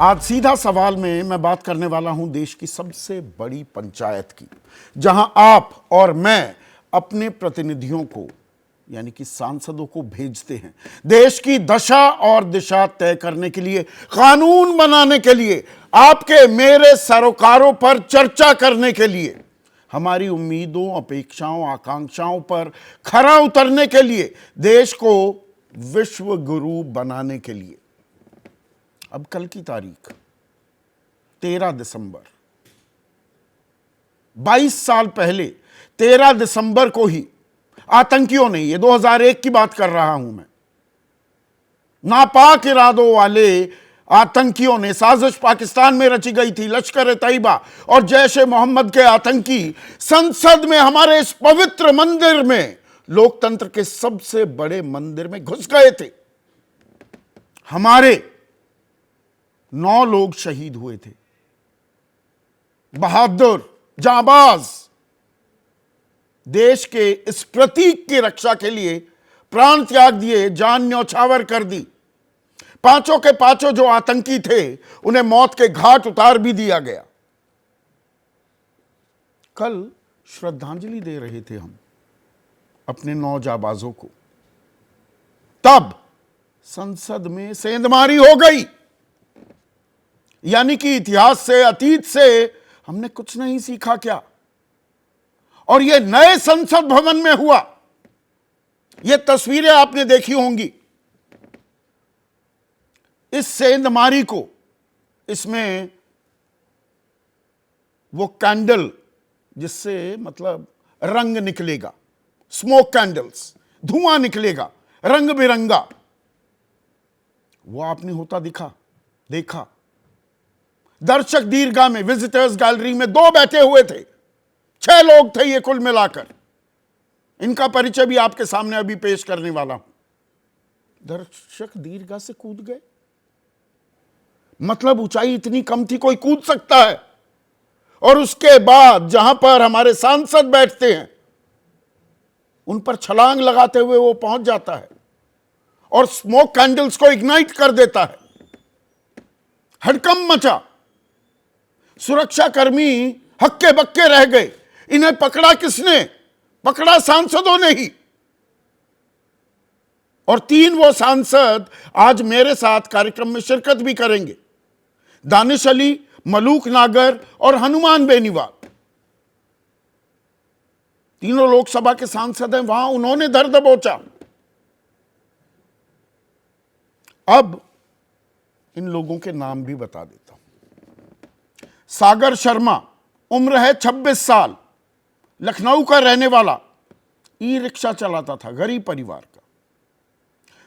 आज सीधा सवाल में मैं बात करने वाला हूं देश की सबसे बड़ी पंचायत की, जहां आप और मैं अपने प्रतिनिधियों को यानी कि सांसदों को भेजते हैं देश की दशा और दिशा तय करने के लिए, कानून बनाने के लिए, आपके मेरे सरोकारों पर चर्चा करने के लिए, हमारी उम्मीदों, अपेक्षाओं, आकांक्षाओं पर खरा उतरने के लिए, देश को विश्व गुरु बनाने के लिए। अब कल की तारीख 13 दिसंबर, 22 साल पहले 13 दिसंबर को ही आतंकियों ने, ये 2001 की बात कर रहा हूं मैं, नापाक इरादों वाले आतंकियों ने, साजिश पाकिस्तान में रची गई थी, लश्कर ए तैयबा और जैश ए मोहम्मद के आतंकी संसद में, हमारे इस पवित्र मंदिर में, लोकतंत्र के सबसे बड़े मंदिर में घुस गए थे। हमारे 9 लोग शहीद हुए थे, बहादुर, जांबाज, देश के इस प्रतीक की रक्षा के लिए प्राण त्याग दिए, जान न्यौछावर कर दी। पांचों के पांचों जो आतंकी थे, उन्हें मौत के घाट उतार भी दिया गया। कल श्रद्धांजलि दे रहे थे हम अपने 9 जाबाजों को, तब संसद में सेंधमारी हो गई। यानी कि इतिहास से, अतीत से हमने कुछ नहीं सीखा क्या? और यह नए संसद भवन में हुआ। यह तस्वीरें आपने देखी होंगी। इस सेंधमारी को, इसमें वो कैंडल जिससे मतलब रंग निकलेगा, स्मोक कैंडल्स, धुआं निकलेगा रंग बिरंगा, वो आपने होता देखा। दर्शक दीर्घा में, विजिटर्स गैलरी में 2 बैठे हुए थे, 6 लोग थे ये कुल मिलाकर। इनका परिचय भी आपके सामने अभी पेश करने वाला हूं। दर्शक दीर्घा से कूद गए, मतलब ऊंचाई इतनी कम थी, कोई कूद सकता है। और उसके बाद जहां पर हमारे सांसद बैठते हैं, उन पर छलांग लगाते हुए वो पहुंच जाता है और स्मोक कैंडल्स को इग्नाइट कर देता है। हड़कंप मचा, सुरक्षाकर्मी हक्के बक्के रह गए। इन्हें पकड़ा किसने? पकड़ा सांसदों ने ही। और 3 वो सांसद आज मेरे साथ कार्यक्रम में शिरकत भी करेंगे, दानिश अली, मलूक नागर और हनुमान बेनीवाल। तीनों लोकसभा के सांसद हैं, वहां उन्होंने दर्द दबोचा। अब इन लोगों के नाम भी बता देता हूं। सागर शर्मा, उम्र है 26 साल, लखनऊ का रहने वाला, ई रिक्शा चलाता था, गरीब परिवार का।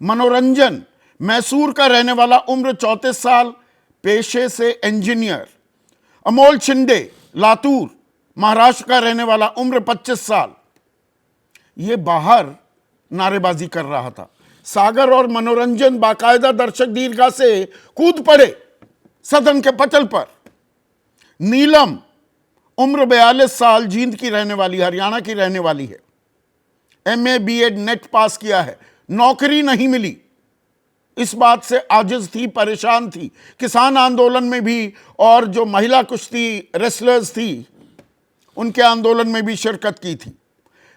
मनोरंजन, मैसूर का रहने वाला, उम्र 34 साल, पेशे से इंजीनियर। अमोल शिंदे, लातूर, महाराष्ट्र का रहने वाला, उम्र 25 साल। यह बाहर नारेबाजी कर रहा था। सागर और मनोरंजन बाकायदा दर्शक दीर्घा से कूद पड़े सदन के पटल पर। नीलम, उम्र 42 साल, जींद की रहने वाली, हरियाणा की रहने वाली है। MA BEd नेट पास किया है, नौकरी नहीं मिली। इस बात से आजिज थी, परेशान थी। किसान आंदोलन में भी और जो महिला कुश्ती रेसलर्स थी, उनके आंदोलन में भी शिरकत की थी।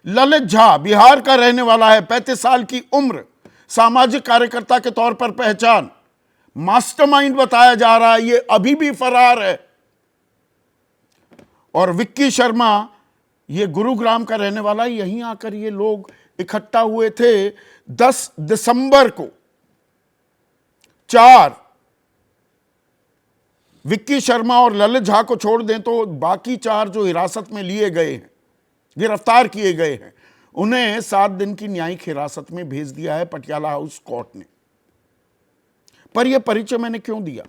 ललित झा, बिहार का रहने वाला है, 35 साल की उम्र, सामाजिक कार्यकर्ता के तौर पर पहचान। मास्टरमाइंड बताया जा रहा है, ये अभी भी फरार है। और विक्की शर्मा, ये गुरुग्राम का रहने वाला, यहीं आकर ये लोग इकट्ठा हुए थे 10 दिसंबर को। 4 विक्की शर्मा और ललित झा को छोड़ दें तो बाकी 4 जो हिरासत में लिए गए हैं, गिरफ्तार किए गए हैं, उन्हें 7 दिन की न्यायिक हिरासत में भेज दिया है पटियाला हाउस कोर्ट ने। पर यह परिचय मैंने क्यों दिया?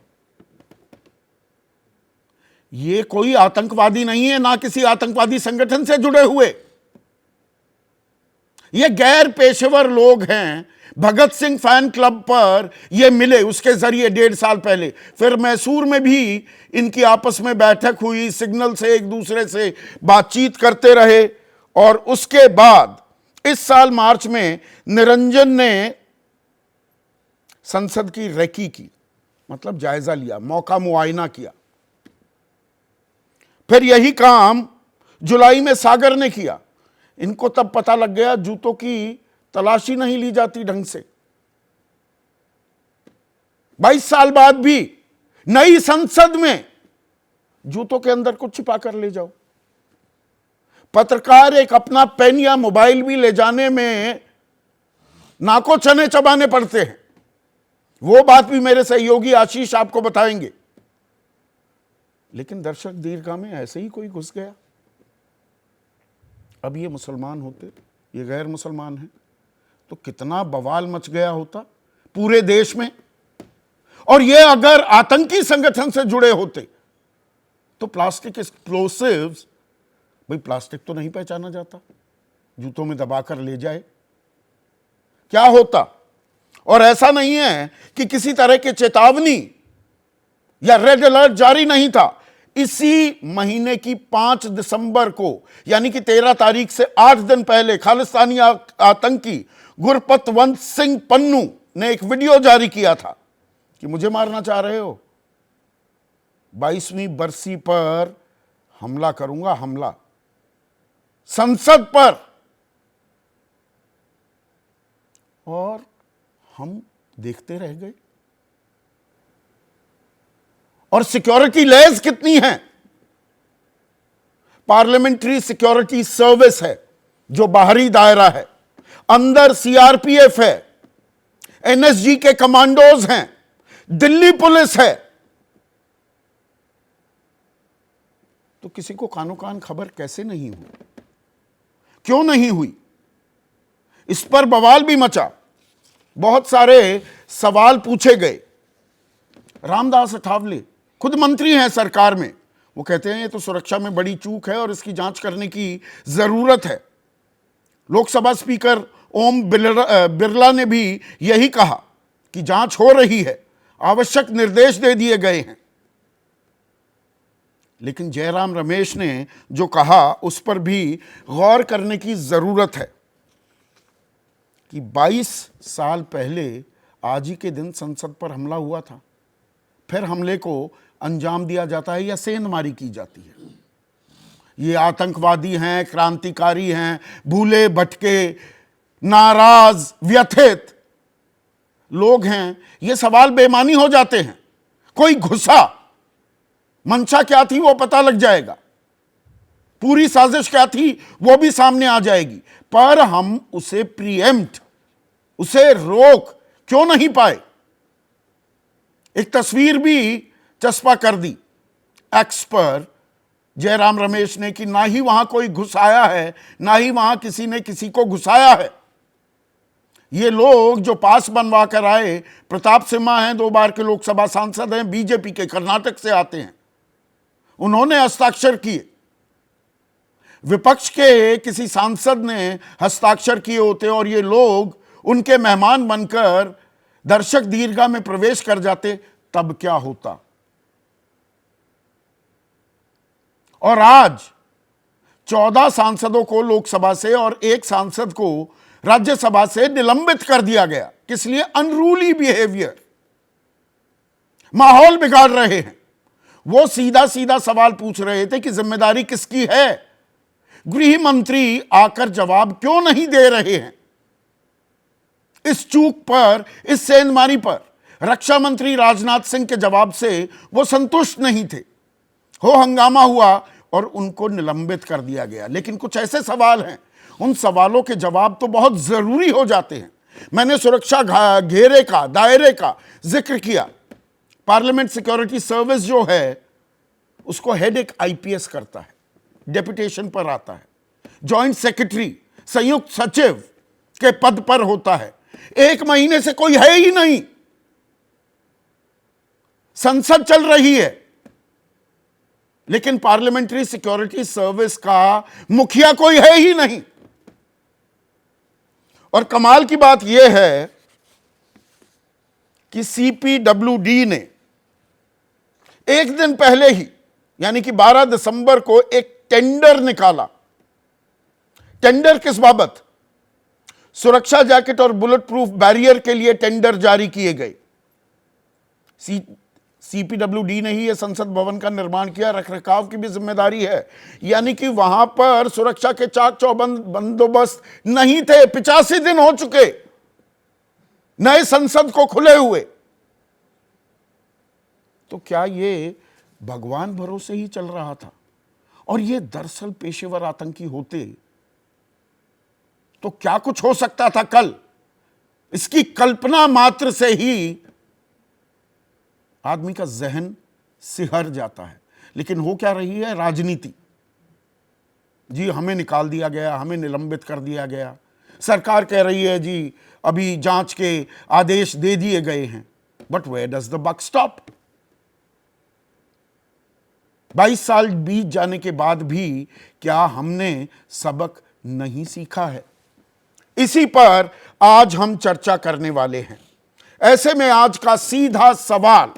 ये कोई आतंकवादी नहीं है, ना किसी आतंकवादी संगठन से जुड़े हुए। ये गैर पेशेवर लोग हैं। भगत सिंह फैन क्लब पर ये मिले, उसके जरिए 1.5 साल पहले। फिर मैसूर में भी इनकी आपस में बैठक हुई, सिग्नल से एक दूसरे से बातचीत करते रहे। और उसके बाद इस साल मार्च में निरंजन ने संसद की रेकी की, मतलब जायजा लिया, मौका मुआयना किया। फिर यही काम जुलाई में सागर ने किया। इनको तब पता लग गया जूतों की तलाशी नहीं ली जाती ढंग से। 22 साल बाद भी नई संसद में जूतों के अंदर कुछ छिपा कर ले जाओ। पत्रकार एक अपना पेन या मोबाइल भी ले जाने में नाको चने चबाने पड़ते हैं। वो बात भी मेरे सहयोगी आशीष आपको बताएंगे। लेकिन दर्शक दीर्घा में ऐसे ही कोई घुस गया। अब ये मुसलमान होते, ये गैर मुसलमान हैं, तो कितना बवाल मच गया होता पूरे देश में। और ये अगर आतंकी संगठन से जुड़े होते तो प्लास्टिक एक्सप्लोसिव्स, भाई प्लास्टिक तो नहीं पहचाना जाता, जूतों में दबाकर ले जाए, क्या होता। और ऐसा नहीं है कि किसी तरह की चेतावनी या रेड अलर्ट जारी नहीं था। इसी महीने की 5 दिसंबर को, यानी कि 13 तारीख से 8 दिन पहले, खालिस्तानी आतंकी गुरपतवंत सिंह पन्नू ने एक वीडियो जारी किया था कि मुझे मारना चाह रहे हो, 22वीं बरसी पर हमला करूंगा, हमला संसद पर। और हम देखते रह गए। और सिक्योरिटी लेयर्स कितनी हैं। पार्लियामेंट्री सिक्योरिटी सर्विस है जो बाहरी दायरा है, अंदर सीआरपीएफ है, एनएसजी के कमांडोज हैं, दिल्ली पुलिस है। तो किसी को कानो कान खबर कैसे नहीं हुई, क्यों नहीं हुई, इस पर बवाल भी मचा। बहुत सारे सवाल पूछे गए। रामदास अठावले खुद मंत्री हैं सरकार में, वो कहते हैं ये तो सुरक्षा में बड़ी चूक है और इसकी जांच करने की जरूरत है। लोकसभा स्पीकर ओम बिरला ने भी यही कहा कि जांच हो रही है, आवश्यक निर्देश दे दिए गए हैं। लेकिन जयराम रमेश ने जो कहा उस पर भी गौर करने की जरूरत है कि 22 साल पहले आज ही के दिन संसद पर हमला हुआ था, फिर हमले को अंजाम दिया जाता है या सेंधमारी की जाती है। ये आतंकवादी हैं, क्रांतिकारी हैं, भूले भटके, नाराज, व्यथित लोग हैं। ये सवाल बेमानी हो जाते हैं। कोई घुसा, मंशा क्या थी वो पता लग जाएगा, पूरी साजिश क्या थी वो भी सामने आ जाएगी, पर हम उसे प्रीएम्प्ट, उसे रोक क्यों नहीं पाए। एक तस्वीर भी चस्पा कर दी एक्स पर जयराम रमेश ने कि ना ही वहां कोई घुसाया है, ना ही वहां किसी ने किसी को घुसाया है। ये लोग जो पास बनवा कर आए, प्रताप सिम्हा हैं, 2 बार के लोकसभा सांसद हैं, बीजेपी के, कर्नाटक से आते हैं, उन्होंने हस्ताक्षर किए। विपक्ष के किसी सांसद ने हस्ताक्षर किए होते और ये लोग उनके मेहमान बनकर दर्शक दीर्घा में प्रवेश कर जाते, तब क्या होता। और आज 14 सांसदों को लोकसभा से और 1 सांसद को राज्यसभा से निलंबित कर दिया गया। किस लिए? अनरूली बिहेवियर, माहौल बिगाड़ रहे हैं। वो सीधा सीधा सवाल पूछ रहे थे कि जिम्मेदारी किसकी है। गृह मंत्री आकर जवाब क्यों नहीं दे रहे हैं इस चूक पर, इस सेंधमारी पर। रक्षा मंत्री राजनाथ सिंह के जवाब से वो संतुष्ट नहीं थे। हो हंगामा हुआ और उनको निलंबित कर दिया गया। लेकिन कुछ ऐसे सवाल हैं, उन सवालों के जवाब तो बहुत जरूरी हो जाते हैं। मैंने सुरक्षा घेरे का, दायरे का जिक्र किया। पार्लियामेंट सिक्योरिटी सर्विस जो है उसको हेड एक आईपीएस करता है, डेपुटेशन पर आता है, जॉइंट सेक्रेटरी, संयुक्त सचिव के पद पर होता है। 1 महीने से कोई है ही नहीं। संसद चल रही है, लेकिन पार्लियामेंट्री सिक्योरिटी सर्विस का मुखिया कोई है ही नहीं। और कमाल की बात यह है कि सीपीडब्ल्यूडी ने 1 दिन पहले ही, यानी कि 12 दिसंबर को एक टेंडर निकाला। टेंडर किस बाबत? सुरक्षा जैकेट और बुलेट प्रूफ बैरियर के लिए टेंडर जारी किए गए। सीपीडब्ल्यूडी ने ही ये संसद भवन का निर्माण किया, रखरखाव की भी जिम्मेदारी है। यानी कि वहां पर सुरक्षा के चाक चौबंद बंदोबस्त नहीं थे। 85 दिन हो चुके नए संसद को खुले हुए। तो क्या ये भगवान भरोसे ही चल रहा था? और ये दरअसल पेशेवर आतंकी होते तो क्या कुछ हो सकता था कल? इसकी कल्पना मात्र से ही आदमी का जहन सिहर जाता है। लेकिन हो क्या रही है? राजनीति। जी हमें निकाल दिया गया, हमें निलंबित कर दिया गया। सरकार कह रही है जी अभी जांच के आदेश दे दिए गए हैं। But where does the buck stop? 22 साल बीत जाने के बाद भी क्या हमने सबक नहीं सीखा है? इसी पर आज हम चर्चा करने वाले हैं। ऐसे में आज का सीधा सवाल,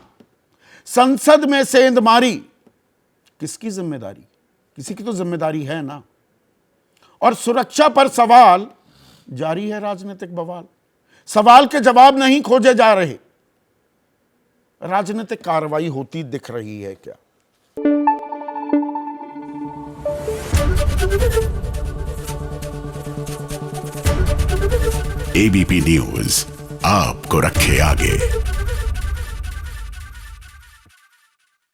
संसद में सेंधमारी किसकी जिम्मेदारी? किसी की तो जिम्मेदारी है ना। और सुरक्षा पर सवाल, जारी है राजनीतिक बवाल। सवाल के जवाब नहीं खोजे जा रहे, राजनीतिक कार्रवाई होती दिख रही है क्या? एबीपी न्यूज आपको रखे आगे।